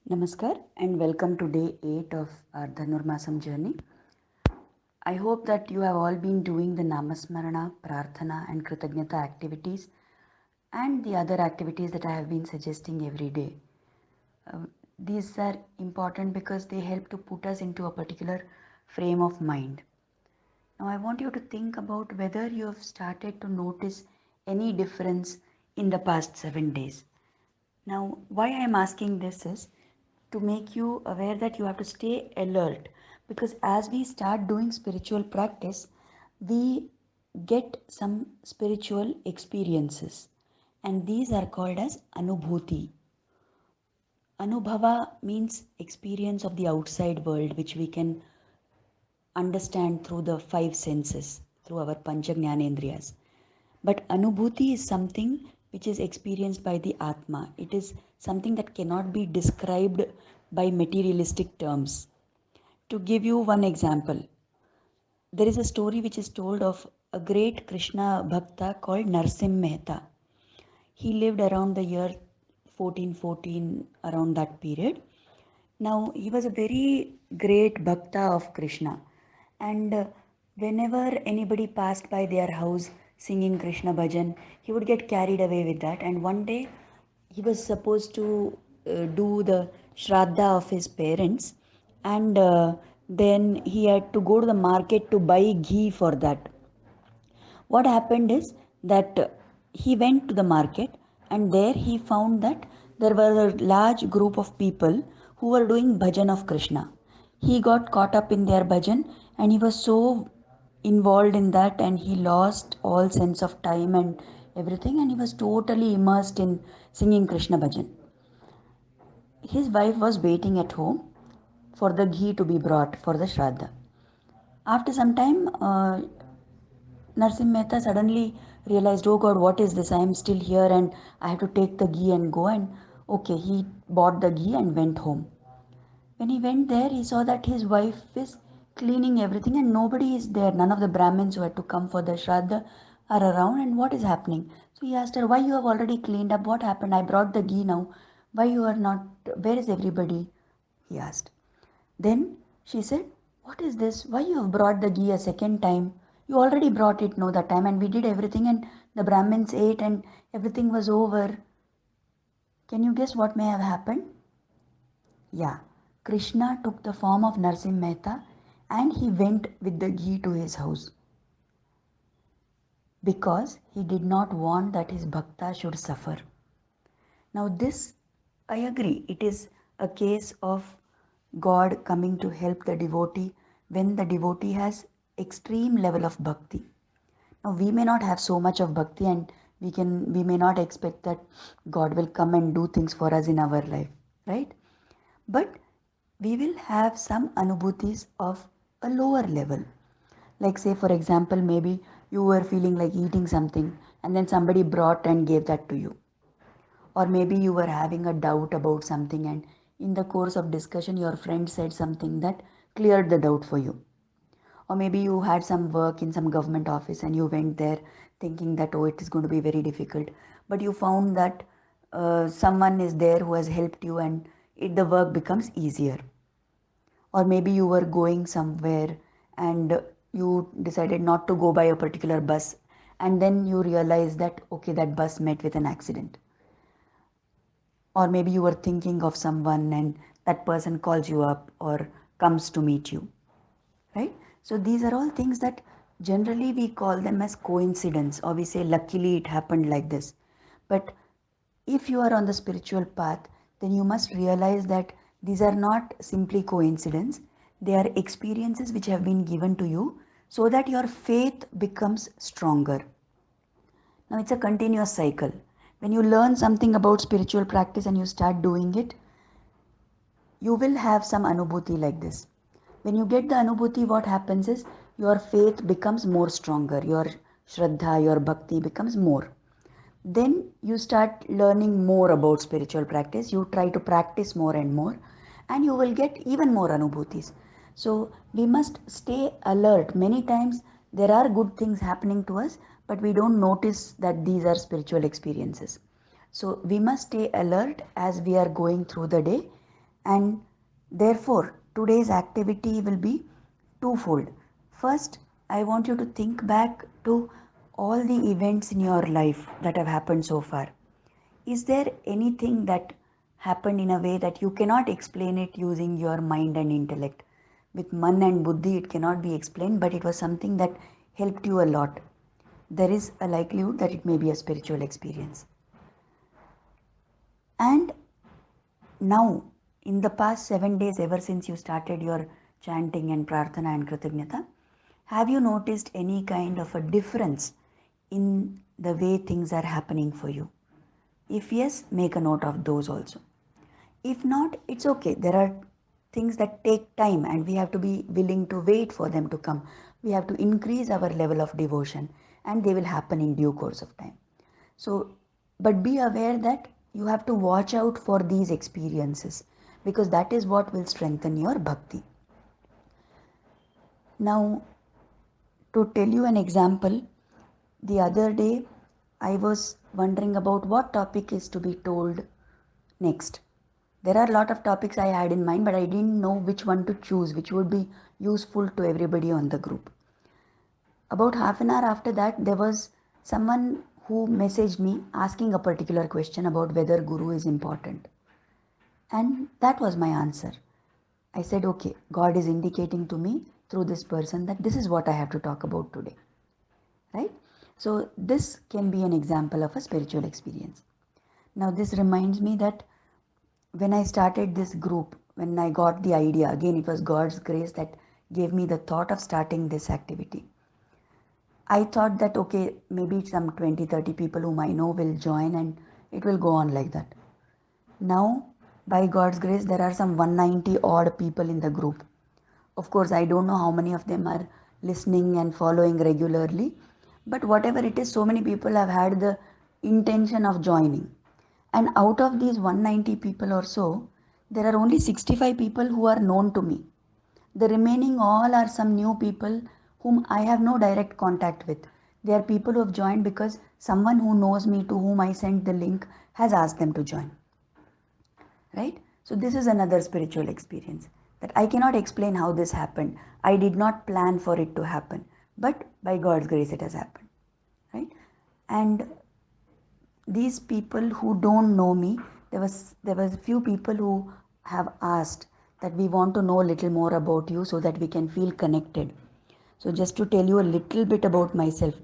Namaskar and welcome to day 8 of our Dhanurmaasam journey. I hope that you have all been doing the Namasmarana, Prarthana and Kritagnyata activities and the other activities that I have been suggesting every day. These are important because they help to put us into a particular frame of mind. Now I want you to think about whether you have started to notice any difference in the past 7 days. Now, why I am asking this is to make you aware that you have to stay alert, because as we start doing spiritual practice, we get some spiritual experiences, and these are called as anubhuti. Anubhava means experience of the outside world, which we can understand through the five senses, through our pancha jnanendriyas. But anubhuti is something which is experienced by the Atma. It is something that cannot be described by materialistic terms. To give you one example, there is a story which is told of a great Krishna Bhakta called Narsim Mehta. He lived around the year 1414, around that period. Now, he was a very great Bhakta of Krishna, and whenever anybody passed by their house singing Krishna bhajan, he would get carried away with that. And one day, he was supposed to do the Shraddha of his parents, and then he had to go to the market to buy ghee for that. What happened is that he went to the market, and there he found that there were a large group of people who were doing bhajan of Krishna. He got caught up in their bhajan, and he was so involved in that, and he lost all sense of time and everything, and he was totally immersed in singing Krishna bhajan. His wife was waiting at home for the ghee to be brought for the Shraddha. After some time, Narsim Mehta suddenly realized, oh God, what is this? I am still here and I have to take the ghee and go. And okay, he bought the ghee and went home. When he went there, he saw that his wife is cleaning everything and nobody is there. None of the Brahmins who had to come for the Shraddha are around, and what is happening? So he asked her, why you have already cleaned up? What happened? I brought the ghee now. Why you are not? Where is everybody? He asked. Then she said, what is this? Why you have brought the ghee a second time? You already brought it no that time, and we did everything and the Brahmins ate and everything was over. Can you guess what may have happened? Yeah, Krishna took the form of Narsim Mehta and he went with the ghee to his house because he did not want that his bhakta should suffer. Now this, I agree, it is a case of God coming to help the devotee when the devotee has extreme level of bhakti. Now we may not have so much of bhakti, and we may not expect that God will come and do things for us in our life, right? But we will have some anubhutis of a lower level. Like say for example, maybe you were feeling like eating something and then somebody brought and gave that to you. Or maybe you were having a doubt about something, and in the course of discussion your friend said something that cleared the doubt for you. Or maybe you had some work in some government office and you went there thinking that, oh, it is going to be very difficult, but you found that someone is there who has helped you, and the work becomes easier. Or maybe you were going somewhere and you decided not to go by a particular bus, and then you realize that okay, that bus met with an accident. Or maybe you were thinking of someone and that person calls you up or comes to meet you, right? So these are all things that generally we call them as coincidence, or we say luckily it happened like this. But if you are on the spiritual path, then you must realize that these are not simply coincidence. They are experiences which have been given to you so that your faith becomes stronger. Now it's a continuous cycle. When you learn something about spiritual practice and you start doing it, you will have some anubhuti like this. When you get the anubhuti, what happens is your faith becomes more stronger, your shraddha, your bhakti becomes more. Then you start learning more about spiritual practice. You try to practice more and more, and you will get even more anubhutis. So we must stay alert. Many times there are good things happening to us, but we don't notice that these are spiritual experiences. So we must stay alert as we are going through the day, And therefore, today's activity will be twofold. First, I want you to think back to all the events in your life that have happened so far. Is there anything that happened in a way that you cannot explain it using your mind and intellect? With man and buddhi, it cannot be explained, but it was something that helped you a lot. There is a likelihood that it may be a spiritual experience. And now, in the past 7 days, ever since you started your chanting and prarthana and kritagnyata, have you noticed any kind of a difference in the way things are happening for you? If yes, make a note of those also. If not, it's okay. There are things that take time and we have to be willing to wait for them to come. We have to increase our level of devotion and they will happen in due course of time. So, but be aware that you have to watch out for these experiences because that is what will strengthen your bhakti. Now, to tell you an example, the other day I was wondering about what topic is to be told next. There are a lot of topics I had in mind, but I didn't know which one to choose, which would be useful to everybody on the group. About half an hour after that, there was someone who messaged me asking a particular question about whether Guru is important. And that was my answer. I said, okay, God is indicating to me through this person that this is what I have to talk about today. Right? So this can be an example of a spiritual experience. Now this reminds me that when I started this group, when I got the idea, again it was God's grace that gave me the thought of starting this activity. I thought that okay, maybe some 20-30 people whom I know will join and it will go on like that. Now, by God's grace, there are some 190 odd people in the group. Of course, I don't know how many of them are listening and following regularly, but whatever it is, so many people have had the intention of joining. And out of these 190 people or so, there are only 65 people who are known to me. The remaining all are some new people whom I have no direct contact with. They are people who have joined because someone who knows me to whom I sent the link has asked them to join. Right? So this is another spiritual experience that I cannot explain how this happened. I did not plan for it to happen, but by God's grace it has happened. Right? And these people who don't know me, there was a few people who have asked that we want to know a little more about you so that we can feel connected. So just to tell you a little bit about myself,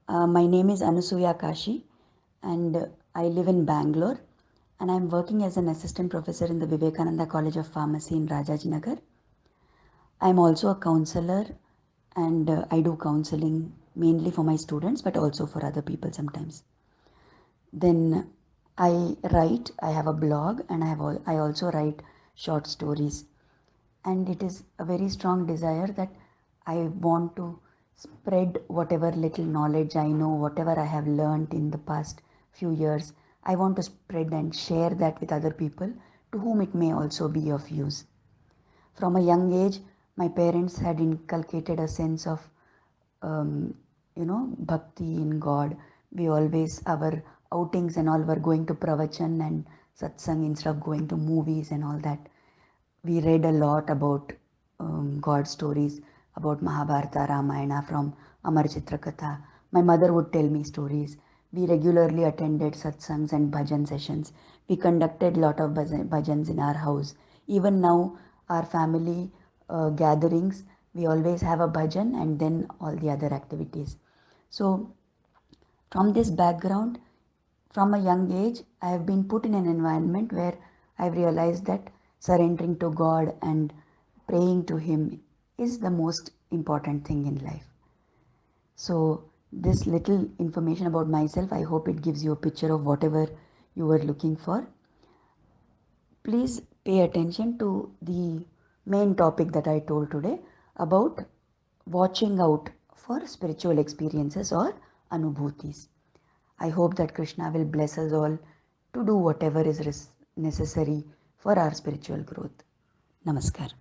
my name is Anusuya Kashi and I live in Bangalore and I'm working as an assistant professor in the Vivekananda College of Pharmacy in Rajajinagar. I'm also a counselor and I do counseling mainly for my students but also for other people sometimes. Then I write, I have a blog and I also write short stories. And it is a very strong desire that I want to spread whatever little knowledge I know, whatever I have learned in the past few years. I want to spread and share that with other people to whom it may also be of use. From a young age, my parents had inculcated a sense of, bhakti in God. We always, our outings and all were going to pravachan and satsang instead of going to movies and all that. We read a lot about God stories, about Mahabharata, Ramayana from Amar Chitrakatha. My mother would tell me stories. We regularly attended satsangs and bhajan sessions. We conducted a lot of bhajans in our house. Even now, our family gatherings, we always have a bhajan and then all the other activities. So, from this background, from a young age, I have been put in an environment where I've realized that surrendering to God and praying to Him is the most important thing in life. So, this little information about myself, I hope it gives you a picture of whatever you were looking for. Please pay attention to the main topic that I told today about watching out for spiritual experiences or anubhutis. I hope that Krishna will bless us all to do whatever is necessary for our spiritual growth. Namaskar.